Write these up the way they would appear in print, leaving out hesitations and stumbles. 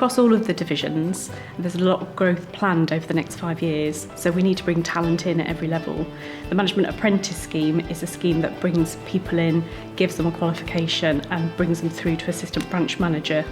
across all of the divisions, there's a lot of growth planned over the next 5 years, so we need to bring talent in at every level. The Management Apprentice scheme is a scheme that brings people in, gives them a qualification and brings them through to assistant branch manager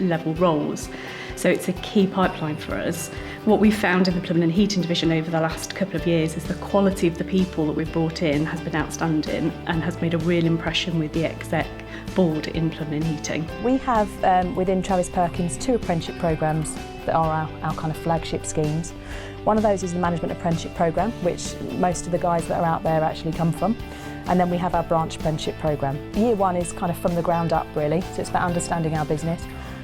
level roles. So it's a key pipeline for us. What we've found in the plumbing and heating division over the last couple of years is the quality of the people that we've brought in has been outstanding and has made a real impression with the exec board in plumbing and heating. We have within Travis Perkins 2 apprenticeship programmes that are our kind of flagship schemes. One of those is the Management Apprenticeship programme, which most of the guys that are out there actually come from. And then we have our branch apprenticeship programme. Year 1 is kind of from the ground up really, so it's about understanding our business.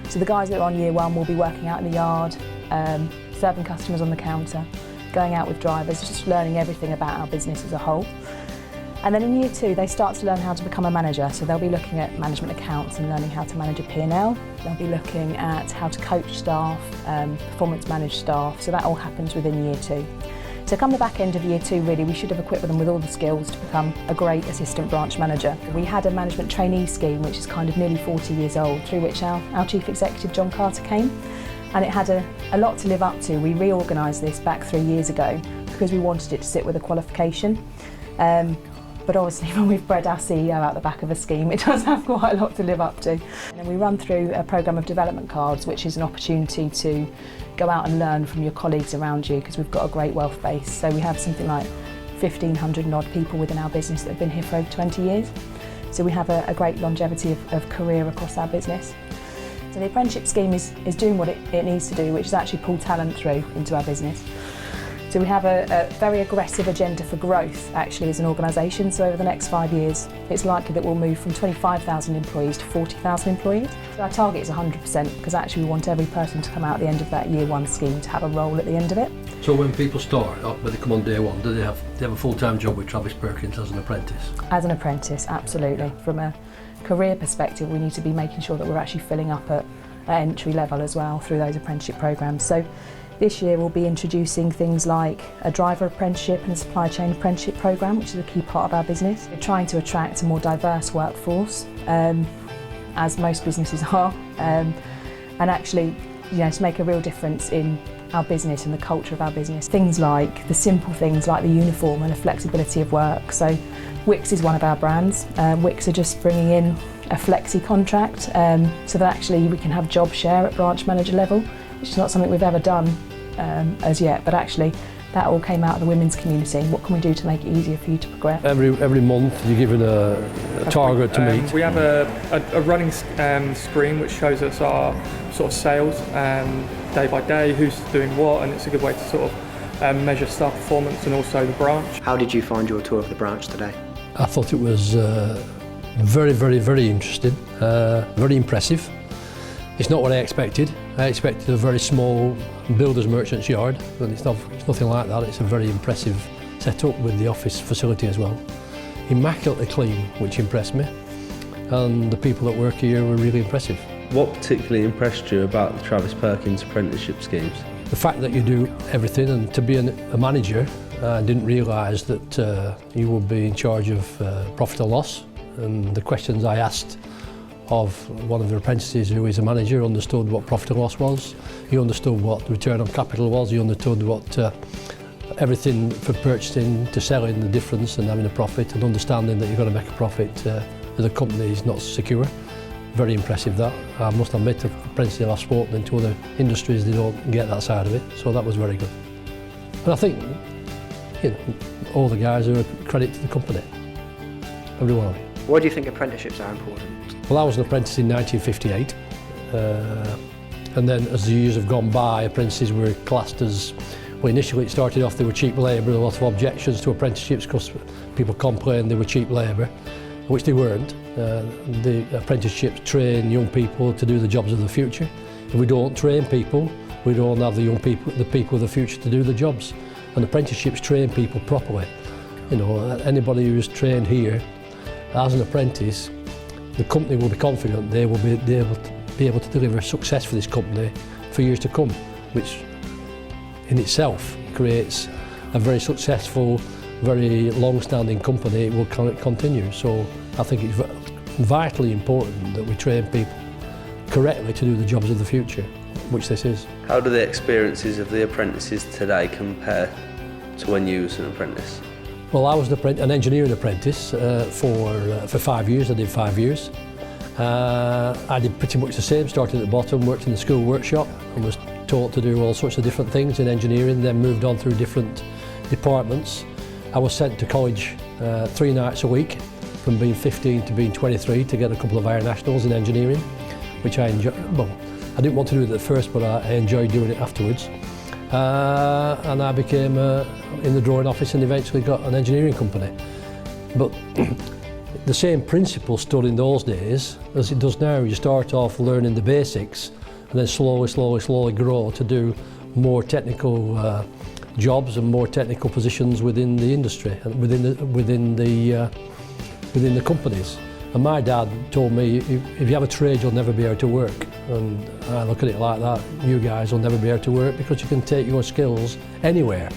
So the guys that are on year 1 will be working out in the yard, serving customers on the counter, going out with drivers, just learning everything about our business as a whole. And then in year 2 they start to learn how to become a manager, so they'll be looking at management accounts and learning how to manage a P&L. They'll be looking at how to coach staff, performance manage staff, so that all happens within year 2. So come the back end of year 2 really, we should have equipped them with all the skills to become a great assistant branch manager. We had a management trainee scheme which is kind of nearly 40 years old, through which our Chief Executive John Carter came, and it had a lot to live up to. We reorganised this back 3 years ago because we wanted it to sit with a qualification. But obviously when we've bred our CEO out the back of a scheme, it does have quite a lot to live up to. And then we run through a programme of development cards, which is an opportunity to go out and learn from your colleagues around you, because we've got a great wealth base. So we have something like 1,500 and odd people within our business that have been here for over 20 years. So we have a great longevity of career across our business. So the apprenticeship scheme is doing what it needs to do, which is actually pull talent through into our business. So we have a very aggressive agenda for growth actually as an organisation. So over the next 5 years, it's likely that we'll move from 25,000 employees to 40,000 employees. So our target is 100% because actually we want every person to come out at the end of that year 1 scheme to have a role at the end of it. So when people start, when they come on day 1, do they have a full-time job with Travis Perkins as an apprentice? As an apprentice, absolutely. From a career perspective, we need to be making sure that we're actually filling up at entry level as well through those apprenticeship programmes. So this year we'll be introducing things like a driver apprenticeship and a supply chain apprenticeship programme, which is a key part of our business. We're trying to attract a more diverse workforce, as most businesses are, and actually to make a real difference in our business and the culture of our business. Things like the simple things like the uniform and the flexibility of work. So Wix is one of our brands. Wix are just bringing in a flexi contract so that actually we can have job share at branch manager level, which is not something we've ever done as yet, but actually that all came out of the women's community. What can we do to make it easier for you to progress? Every month you're given a target to meet. We have a running screen which shows us our sort of sales day by day, who's doing what, and it's a good way to sort of measure staff performance and also the branch. How did you find your tour of the branch today? I thought it was very, very, very interesting, very impressive. It's not what I expected. I expected a very small builder's merchant's yard, but it's nothing like that. It's a very impressive setup with the office facility as well. Immaculately clean, which impressed me, and the people that work here were really impressive. What particularly impressed you about the Travis Perkins apprenticeship schemes? The fact that you do everything, and to be a manager, I didn't realise that you would be in charge of profit and loss, and the questions I asked of one of the apprentices who is a manager understood what profit and loss was, he understood what return on capital was, he understood what everything from purchasing to selling, the difference and having a profit and understanding that you're going to make a profit as a company is not secure. Very impressive that. I must admit, the apprentices I've spoken into other industries, they don't get that side of it, so that was very good. And I think all the guys are a credit to the company, every one of them. Why do you think apprenticeships are important? Well, I was an apprentice in 1958, and then as the years have gone by, apprentices were classed as, well, initially it started off they were cheap labour, a lot of objections to apprenticeships because people complained they were cheap labour, which they weren't. The apprenticeships train young people to do the jobs of the future. If we don't train people, we don't have the young people, the people of the future to do the jobs. And apprenticeships train people properly. Anybody who's trained here as an apprentice, the company will be confident they will be able to deliver success for this company for years to come, which in itself creates a very successful, very long-standing company. It will continue. So I think it's vitally important that we train people correctly to do the jobs of the future. which this is. How do the experiences of the apprentices today compare to when you was an apprentice? Well, I was an engineering apprentice for 5 years. I did 5 years. I did pretty much the same, started at the bottom, worked in the school workshop and was taught to do all sorts of different things in engineering, then moved on through different departments. I was sent to college 3 nights a week, from being 15 to being 23, to get a couple of higher nationals in engineering, which I enjoyed. Well, I didn't want to do it at first, but I enjoyed doing it afterwards. And I became in the drawing office and eventually got an engineering company. But the same principle stood in those days as it does now. You start off learning the basics and then slowly grow to do more technical jobs and more technical positions within the industry and within the companies. And my dad told me, if you have a trade, you'll never be able to work. And I look at it like that. You guys will never be able to work because you can take your skills anywhere,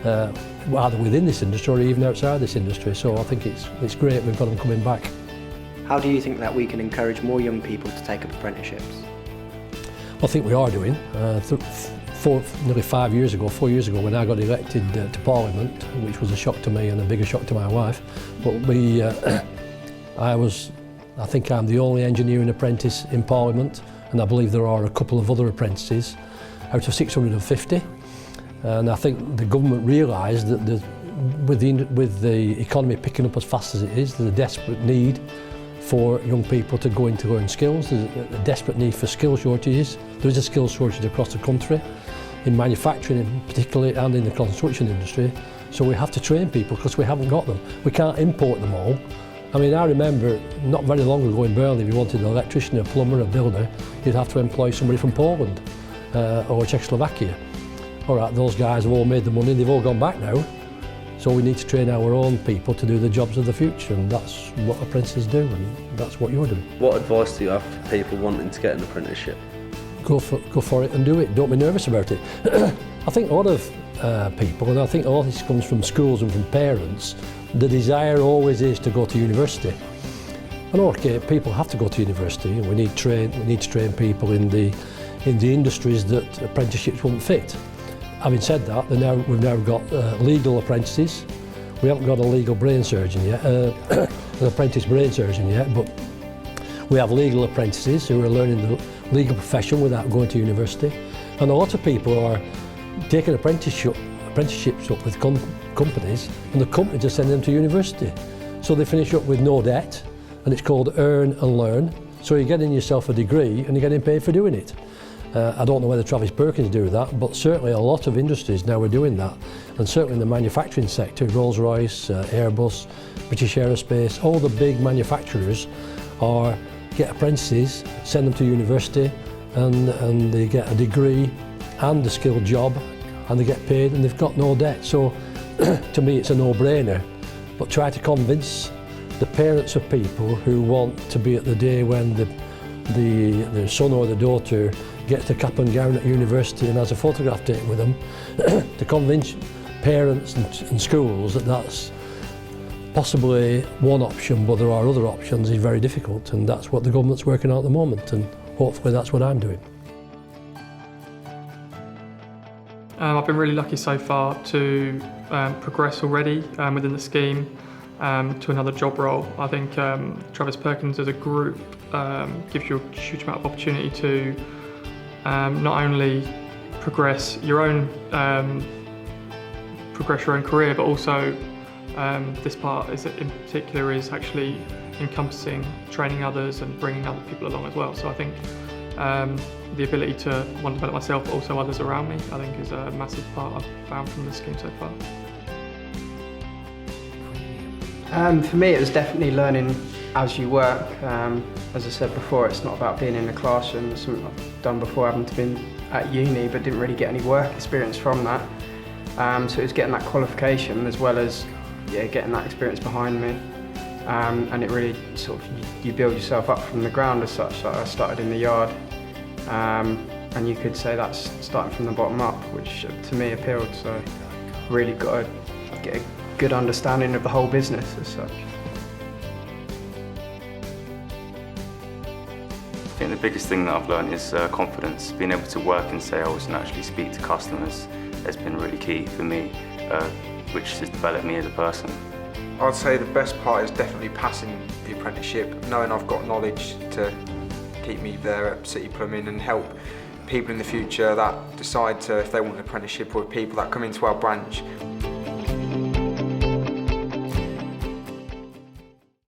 either within this industry or even outside this industry. So I think it's great we've got them coming back. How do you think that we can encourage more young people to take up apprenticeships? I think we are doing. Nearly 4 years ago, when I got elected to Parliament, which was a shock to me and a bigger shock to my wife, but I think I'm the only engineering apprentice in Parliament, and I believe there are a couple of other apprentices out of 650. And I think the government realised that with the economy picking up as fast as it is, there's a desperate need for young people to go in to learn skills. There's a desperate need for skill shortages. There is a skill shortage across the country, in manufacturing particularly and in the construction industry. So we have to train people because we haven't got them. We can't import them all. I mean, I remember not very long ago in Burnley, if you wanted an electrician, a plumber, a builder, you'd have to employ somebody from Poland or Czechoslovakia. All right, those guys have all made the money, they've all gone back now. So we need to train our own people to do the jobs of the future, and that's what apprentices do, and that's what you're doing. What advice do you have for people wanting to get an apprenticeship? Go for it and do it. Don't be nervous about it. I think a lot of people, and I think a lot of this comes from schools and from parents, the desire always is to go to university. And okay, people have to go to university, and we need to train people in the industries that apprenticeships won't fit. Having said that, we've now got legal apprentices. We haven't got a legal brain surgeon yet, an apprentice brain surgeon yet, but we have legal apprentices who are learning the legal profession without going to university. And a lot of people are taking apprenticeships up with companies, and the companies just send them to university. So they finish up with no debt, and it's called earn and learn. So you're getting yourself a degree and you're getting paid for doing it. I don't know whether Travis Perkins do that, but certainly a lot of industries now are doing that. And certainly in the manufacturing sector, Rolls-Royce, Airbus, British Aerospace, all the big manufacturers get apprentices, send them to university, and they get a degree and a skilled job, and they get paid and they've got no debt. So to me it's a no-brainer. But try to convince the parents of people who want to be at the day when the son or the daughter gets the cap and gown at university and has a photograph taken with them, to convince parents and schools that that's possibly one option, but there are other options, is very difficult, and that's what the government's working on at the moment, and hopefully that's what I'm doing. I've been really lucky so far to progress already within the scheme to another job role. I think Travis Perkins as a group gives you a huge amount of opportunity to not only progress your own career, but also this part in particular is actually encompassing training others and bringing other people along as well. So I think the ability to want to develop myself, but also others around me, I think is a massive part I've found from the scheme so far. For me, it was definitely learning as you work. As I said before, it's not about being in the classroom. It's something I've done before, having to been at uni, but didn't really get any work experience from that. So it was getting that qualification as well as getting that experience behind me. And it really sort of, you build yourself up from the ground as such. Like I started in the yard, and you could say that's starting from the bottom up, which to me appealed. So really got to get a good understanding of the whole business as such. think the biggest thing that I've learned is confidence. Being able to work in sales and actually speak to customers has been really key for me, which has developed me as a person. I'd say the best part is definitely passing the apprenticeship, knowing I've got knowledge to keep me there at City Plumbing and help people in the future that decide to, if they want an apprenticeship, or people that come into our branch